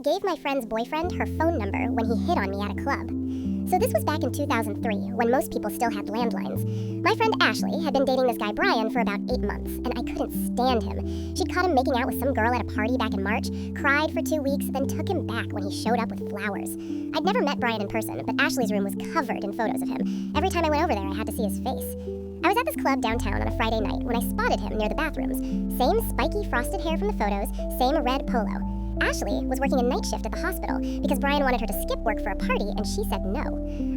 gave my friend's boyfriend her phone number when he hit on me at a club. So this was back in 2003, when most people still had landlines. My friend Ashley had been dating this guy Brian for about 8 months, and I couldn't stand him. She'd caught him making out with some girl at a party back in March, cried for 2 weeks, then took him back when he showed up with flowers. I'd never met Brian in person, but Ashley's room was covered in photos of him. Every time I went over there, I had to see his face. I was at this club downtown on a Friday night when I spotted him near the bathrooms. Same spiky frosted hair from the photos, same red polo. Ashley was working a night shift at the hospital because Brian wanted her to skip work for a party and she said no.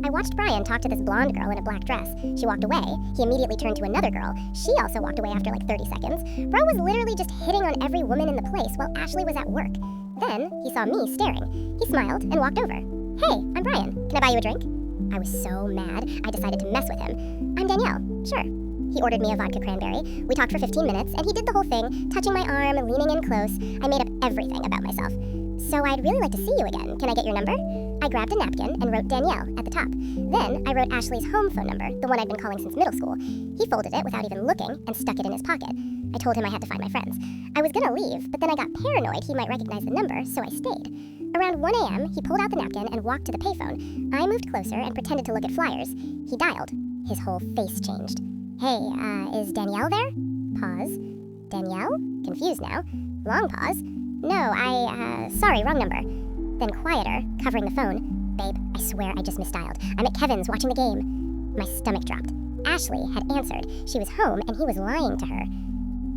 I watched Brian talk to this blonde girl in a black dress. She walked away. He immediately turned to another girl. She also walked away after like 30 seconds. Bro was literally just hitting on every woman in the place while Ashley was at work. Then he saw me staring. He smiled and walked over. "Hey, I'm Brian. Can I buy you a drink?" I was so mad, I decided to mess with him. "I'm Danielle." "Sure." He ordered me a vodka cranberry. We talked for 15 minutes, and he did the whole thing, touching my arm, leaning in close. I made up everything about myself. "So I'd really like to see you again. Can I get your number?" I grabbed a napkin and wrote Danielle at the top. Then I wrote Ashley's home phone number, the one I'd been calling since middle school. He folded it without even looking and stuck it in his pocket. I told him I had to find my friends. I was gonna leave, but then I got paranoid he might recognize the number, so I stayed. Around 1 a.m., he pulled out the napkin and walked to the payphone. I moved closer and pretended to look at flyers. He dialed. His whole face changed. "Hey, is Danielle there?" Pause. "Danielle?" Confused now. Long pause. "No, sorry, wrong number." Then quieter, covering the phone. "Babe, I swear I just misdialed. I'm at Kevin's watching the game." My stomach dropped. Ashley had answered. She was home and he was lying to her.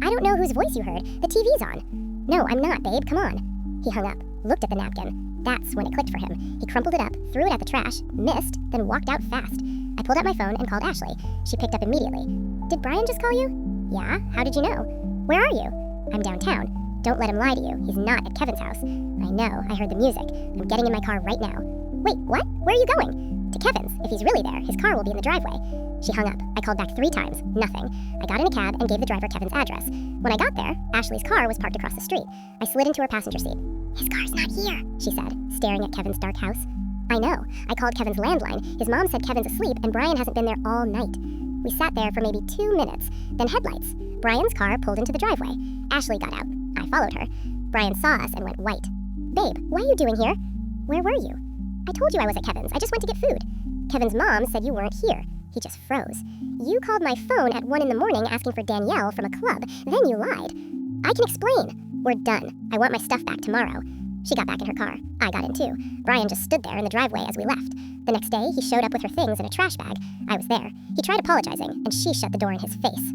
"I don't know whose voice you heard. The TV's on." "No, I'm not, babe. Come on." He hung up, looked at the napkin. That's when it clicked for him. He crumpled it up, threw it at the trash, missed, then walked out fast. I pulled out my phone and called Ashley. She picked up immediately. "Did Brian just call you?" "Yeah, how did you know?" "Where are you?" "I'm downtown." "Don't let him lie to you. He's not at Kevin's house." "I know, I heard the music. I'm getting in my car right now." "Wait, what? Where are you going?" "To Kevin's. If he's really there, his car will be in the driveway." She hung up. I called back 3 times. Nothing. I got in a cab and gave the driver Kevin's address. When I got there, Ashley's car was parked across the street. I slid into her passenger seat. "His car's not here," she said, staring at Kevin's dark house. "I know. I called Kevin's landline. His mom said Kevin's asleep and Brian hasn't been there all night." We sat there for maybe 2 minutes. Then headlights. Brian's car pulled into the driveway. Ashley got out. I followed her. Brian saw us and went white. "Babe, what are you doing here?" "Where were you?" "I told you I was at Kevin's. I just went to get food." "Kevin's mom said you weren't here." He just froze. "You called my phone at 1 in the morning asking for Danielle from a club. Then you lied." "I can explain." "We're done. I want my stuff back tomorrow." She got back in her car. I got in too. Brian just stood there in the driveway as we left. The next day, he showed up with her things in a trash bag. I was there. He tried apologizing, and she shut the door in his face.